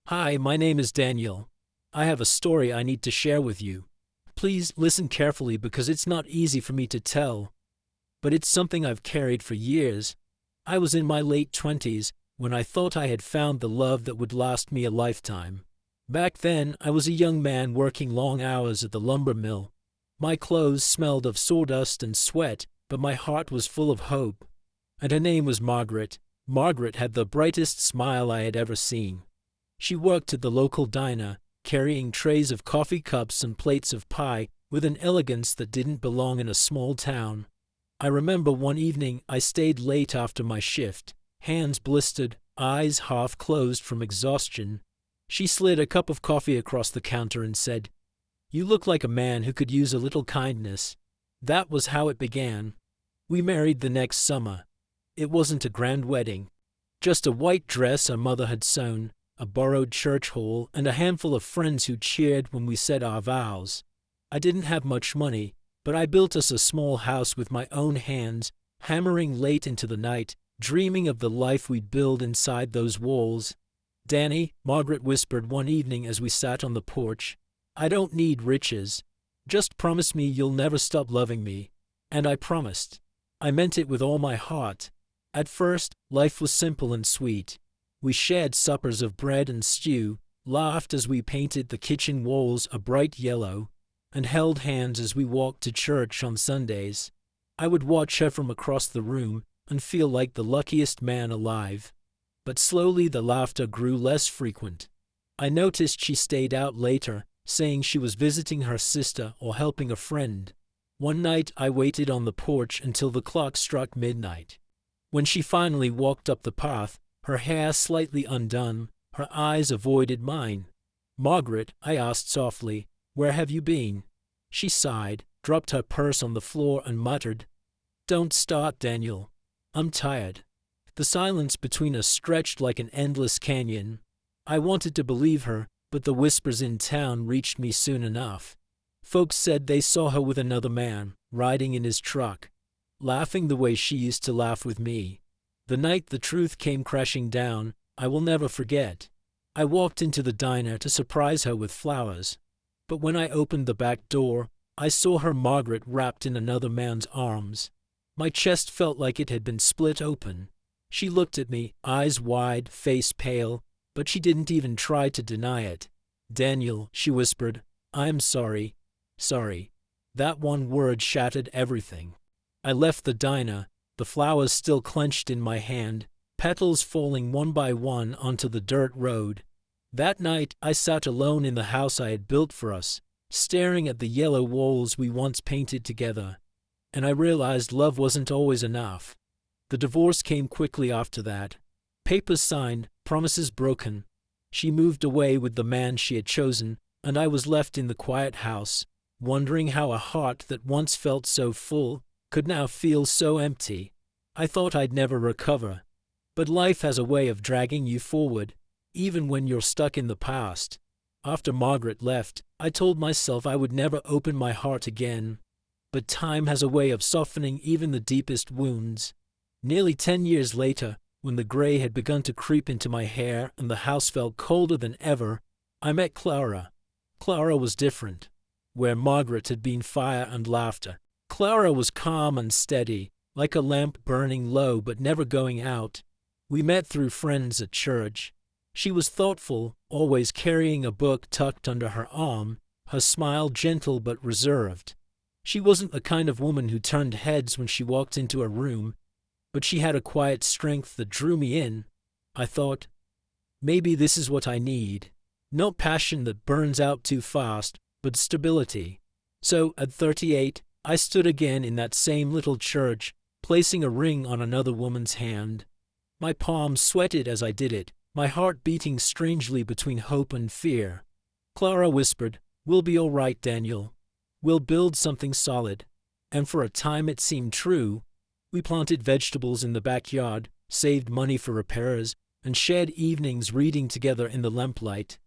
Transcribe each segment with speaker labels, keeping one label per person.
Speaker 1: Hi, my name is Daniel. I have a story I need to share with you. Please listen carefully because it's not easy for me to tell, but it's something I've carried for years. I was in my late 20s when I thought I had found the love that would last me a lifetime. Back then, I was a young man working long hours at the lumber mill. My clothes smelled of sawdust and sweat, but my heart was full of hope. And her name was Margaret. Margaret had the brightest smile I had ever seen. She worked at the local diner, carrying trays of coffee cups and plates of pie with an elegance that didn't belong in a small town. I remember one evening I stayed late after my shift, hands blistered, eyes half closed from exhaustion. She slid a cup of coffee across the counter and said, "You look like a man who could use a little kindness." That was how it began. We married the next summer. It wasn't a grand wedding, just a white dress our mother had sewn, a borrowed church hall, and a handful of friends who cheered when we said our vows. I didn't have much money, but I built us a small house with my own hands, hammering late into the night, dreaming of the life we'd build inside those walls. "Danny," Margaret whispered one evening as we sat on the porch, "I don't need riches. Just promise me you'll never stop loving me." And I promised. I meant it with all my heart. At first, life was simple and sweet. We shared suppers of bread and stew, laughed as we painted the kitchen walls a bright yellow, and held hands as we walked to church on Sundays. I would watch her from across the room and feel like the luckiest man alive. But slowly the laughter grew less frequent. I noticed she stayed out later, saying she was visiting her sister or helping a friend. One night I waited on the porch until the clock struck midnight. When she finally walked up the path, her hair slightly undone, her eyes avoided mine. "Margaret," I asked softly, "where have you been?" She sighed, dropped her purse on the floor, and muttered, "Don't start, Daniel. I'm tired." The silence between us stretched like an endless canyon. I wanted to believe her, but the whispers in town reached me soon enough. Folks said they saw her with another man, riding in his truck, laughing the way she used to laugh with me. The night the truth came crashing down, I will never forget. I walked into the diner to surprise her with flowers. But when I opened the back door, I saw her Margaret wrapped in another man's arms. My chest felt like it had been split open. She looked at me, eyes wide, face pale, but she didn't even try to deny it. "Daniel," she whispered, "I'm sorry. Sorry." That one word shattered everything. I left the diner, the flowers still clenched in my hand, petals falling one by one onto the dirt road. That night I sat alone in the house I had built for us, staring at the yellow walls we once painted together. And I realized love wasn't always enough. The divorce came quickly after that. Papers signed, promises broken. She moved away with the man she had chosen, and I was left in the quiet house, wondering how a heart that once felt so full could now feel so empty. I thought I'd never recover. But life has a way of dragging you forward, even when you're stuck in the past. After Margaret left, I told myself I would never open my heart again. But time has a way of softening even the deepest wounds. Nearly 10 years later, when the gray had begun to creep into my hair and the house felt colder than ever, I met Clara. Clara was different. Where Margaret had been fire and laughter, Clara was calm and steady, like a lamp burning low but never going out. We met through friends at church. She was thoughtful, always carrying a book tucked under her arm, her smile gentle but reserved. She wasn't the kind of woman who turned heads when she walked into a room, but she had a quiet strength that drew me in. I thought, maybe this is what I need. Not passion that burns out too fast, but stability. So, at 38, I stood again in that same little church, placing a ring on another woman's hand. My palms sweated as I did it, my heart beating strangely between hope and fear. Clara whispered, "We'll be all right, Daniel. We'll build something solid." And for a time it seemed true. We planted vegetables in the backyard, saved money for repairs, and shared evenings reading together in the lamplight.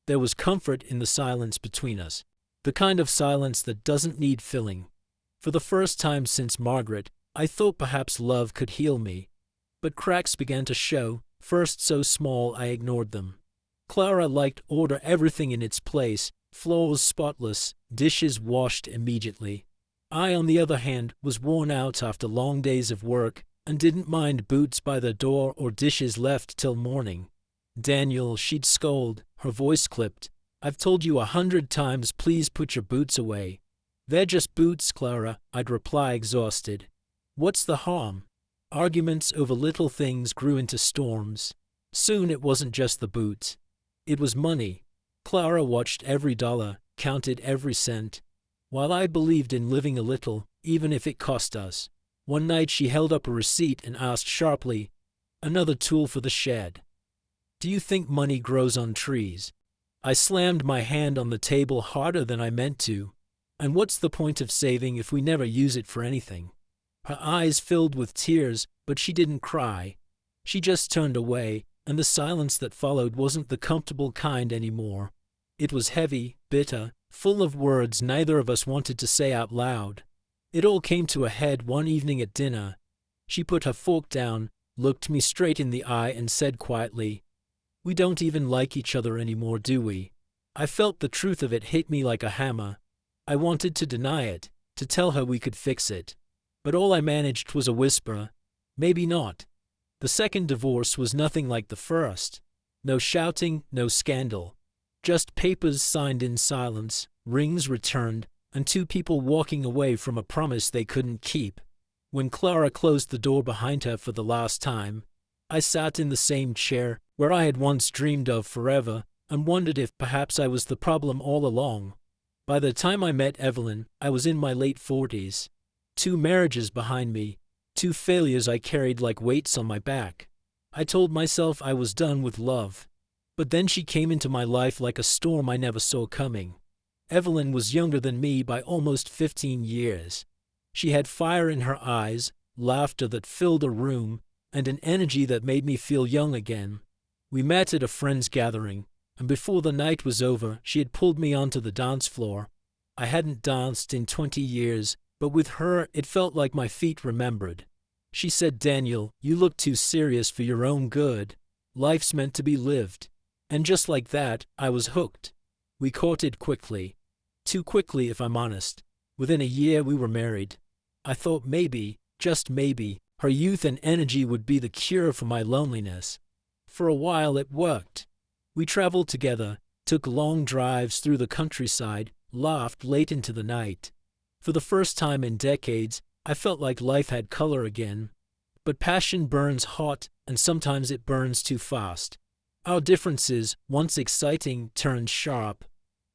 Speaker 1: There was comfort in the silence between us, the kind of silence that doesn't need filling. For the first time since Margaret, I thought perhaps love could heal me. But cracks began to show, first so small I ignored them. Clara liked order, everything in its place, floors spotless, dishes washed immediately. I, on the other hand, was worn out after long days of work and didn't mind boots by the door or dishes left till morning. Daniel, she'd scold, her voice clipped. I've told you 100 times, please put your boots away. They're just boots, Clara, I'd reply exhausted. What's the harm? Arguments over little things grew into storms. Soon it wasn't just the boots. It was money. Clara watched every dollar, counted every cent. While I believed in living a little, even if it cost us. One night she held up a receipt and asked sharply, "Another tool for the shed. Do you think money grows on trees?" I slammed my hand on the table harder than I meant to. And what's the point of saving if we never use it for anything? Her eyes filled with tears, but she didn't cry. She just turned away, and the silence that followed wasn't the comfortable kind anymore. It was heavy, bitter, full of words neither of us wanted to say out loud. It all came to a head one evening at dinner. She put her fork down, looked me straight in the eye, and said quietly, "We don't even like each other anymore, do we?" I felt the truth of it hit me like a hammer. I wanted to deny it, to tell her we could fix it. But all I managed was a whisper, "Maybe not." The second divorce was nothing like the first. No shouting, no scandal. Just papers signed in silence, rings returned, and two people walking away from a promise they couldn't keep. When Clara closed the door behind her for the last time, I sat in the same chair where I had once dreamed of forever and wondered if perhaps I was the problem all along. By the time I met Evelyn, I was in my late 40s. 2 marriages behind me, 2 failures I carried like weights on my back. I told myself I was done with love. But then she came into my life like a storm I never saw coming. Evelyn was younger than me by almost 15 years. She had fire in her eyes, laughter that filled a room, and an energy that made me feel young again. We met at a friend's gathering, and before the night was over, she had pulled me onto the dance floor. I hadn't danced in 20 years, but with her it felt like my feet remembered. She said, "Daniel, you look too serious for your own good. Life's meant to be lived." And just like that, I was hooked. We courted quickly. Too quickly, if I'm honest. Within a year we were married. I thought maybe, just maybe, her youth and energy would be the cure for my loneliness. For a while it worked. We traveled together, took long drives through the countryside, laughed late into the night. For the first time in decades, I felt like life had color again. But passion burns hot, and sometimes it burns too fast. Our differences, once exciting, turned sharp.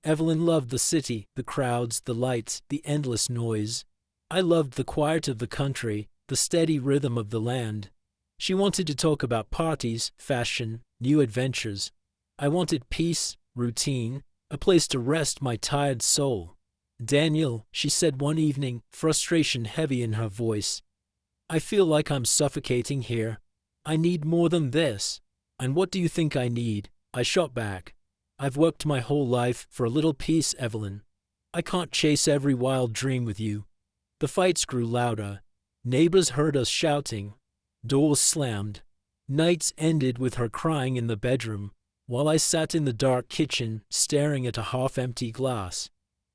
Speaker 1: Evelyn loved the city, the crowds, the lights, the endless noise. I loved the quiet of the country, the steady rhythm of the land. She wanted to talk about parties, fashion, new adventures. I wanted peace, routine, a place to rest my tired soul. "Daniel," she said one evening, frustration heavy in her voice, "I feel like I'm suffocating here. I need more than this." "And what do you think I need?" I shot back. "I've worked my whole life for a little peace, Evelyn. I can't chase every wild dream with you." The fights grew louder. Neighbors heard us shouting. Doors slammed. Nights ended with her crying in the bedroom, while I sat in the dark kitchen, staring at a half-empty glass.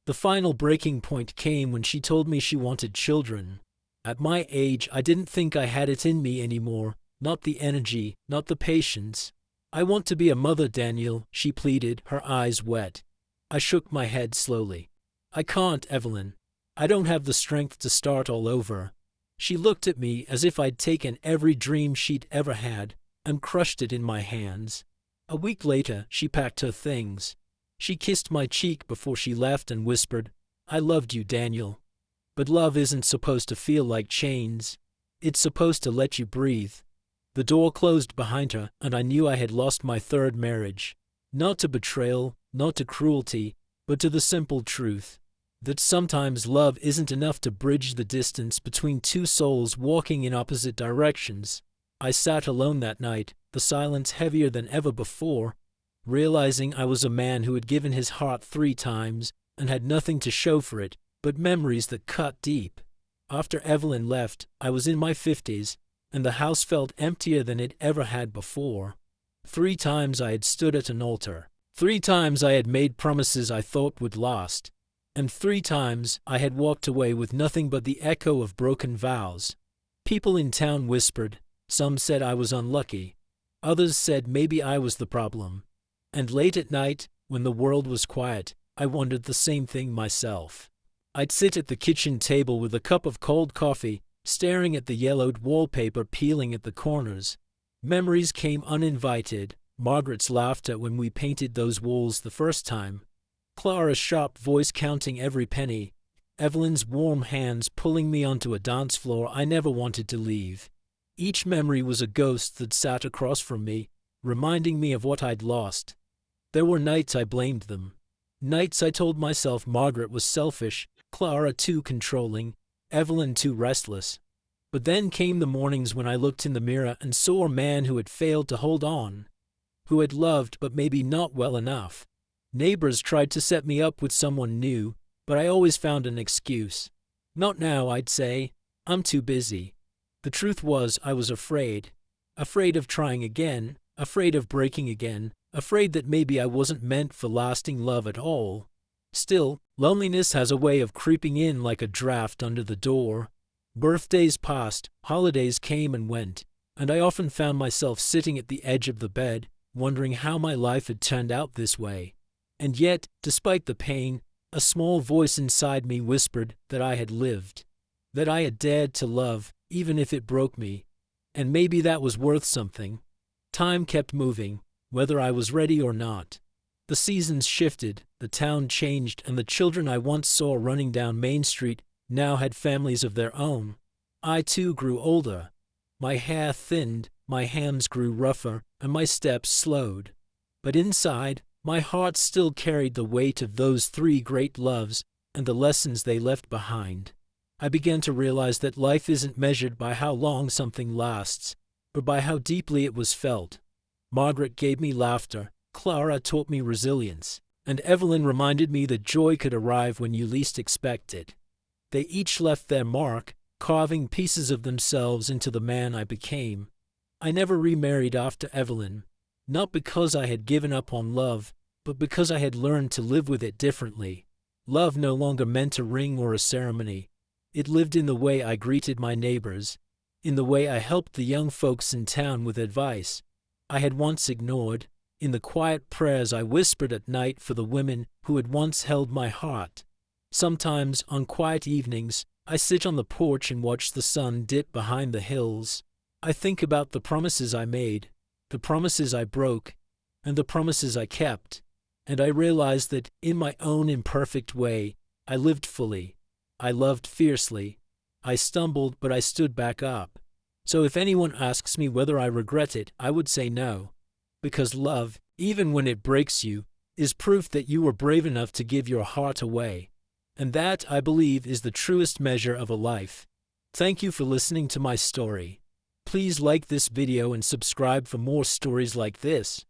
Speaker 1: The final breaking point came when she told me she wanted children. At my age, I didn't think I had it in me anymore, not the energy, not the patience. "I want to be a mother, Daniel," she pleaded, her eyes wet. I shook my head slowly. "I can't, Evelyn. I don't have the strength to start all over." She looked at me as if I'd taken every dream she'd ever had and crushed it in my hands. A week later, she packed her things. She kissed my cheek before she left and whispered, "I loved you, Daniel. But love isn't supposed to feel like chains. It's supposed to let you breathe." The door closed behind her, and I knew I had lost my third marriage. Not to betrayal, not to cruelty, but to the simple truth that sometimes love isn't enough to bridge the distance between two souls walking in opposite directions. I sat alone that night, the silence heavier than ever before, realizing I was a man who had given his heart 3 times and had nothing to show for it but memories that cut deep. After Evelyn left, I was in my 50s, and the house felt emptier than it ever had before. 3 times I had stood at an altar. 3 times I had made promises I thought would last. And 3 times I had walked away with nothing but the echo of broken vows. People in town whispered. Some said I was unlucky. Others said maybe I was the problem. And late at night, when the world was quiet, I wondered the same thing myself. I'd sit at the kitchen table with a cup of cold coffee, staring at the yellowed wallpaper peeling at the corners. Memories came uninvited. Margaret's laughter when we painted those walls the first time. Clara's sharp voice counting every penny. Evelyn's warm hands pulling me onto a dance floor I never wanted to leave. Each memory was a ghost that sat across from me, reminding me of what I'd lost. There were nights I blamed them. Nights I told myself Margaret was selfish, Clara too controlling, Evelyn too restless. But then came the mornings when I looked in the mirror and saw a man who had failed to hold on, who had loved but maybe not well enough. Neighbors tried to set me up with someone new, but I always found an excuse. Not now, I'd say. I'm too busy. The truth was I was afraid. Afraid of trying again, afraid of breaking again, afraid that maybe I wasn't meant for lasting love at all. Still, loneliness has a way of creeping in like a draft under the door. Birthdays passed, holidays came and went, and I often found myself sitting at the edge of the bed, wondering how my life had turned out this way. And yet, despite the pain, a small voice inside me whispered that I had lived, that I had dared to love, even if it broke me. And maybe that was worth something. Time kept moving, whether I was ready or not. The seasons shifted, the town changed, and the children I once saw running down Main Street now had families of their own. I too grew older. My hair thinned, my hands grew rougher, and my steps slowed. But inside, my heart still carried the weight of those 3 great loves and the lessons they left behind. I began to realize that life isn't measured by how long something lasts, but by how deeply it was felt. Margaret gave me laughter, Clara taught me resilience, and Evelyn reminded me that joy could arrive when you least expect it. They each left their mark, carving pieces of themselves into the man I became. I never remarried after Evelyn, not because I had given up on love, but because I had learned to live with it differently. Love no longer meant a ring or a ceremony. It lived in the way I greeted my neighbors, in the way I helped the young folks in town with advice I had once ignored, in the quiet prayers I whispered at night for the women who had once held my heart. Sometimes, on quiet evenings, I sit on the porch and watch the sun dip behind the hills. I think about the promises I made, the promises I broke, and the promises I kept, and I realize that, in my own imperfect way, I lived fully. I loved fiercely. I stumbled, but I stood back up. So if anyone asks me whether I regret it, I would say no. Because love, even when it breaks you, is proof that you were brave enough to give your heart away. And that, I believe, is the truest measure of a life. Thank you for listening to my story. Please like this video and subscribe for more stories like this.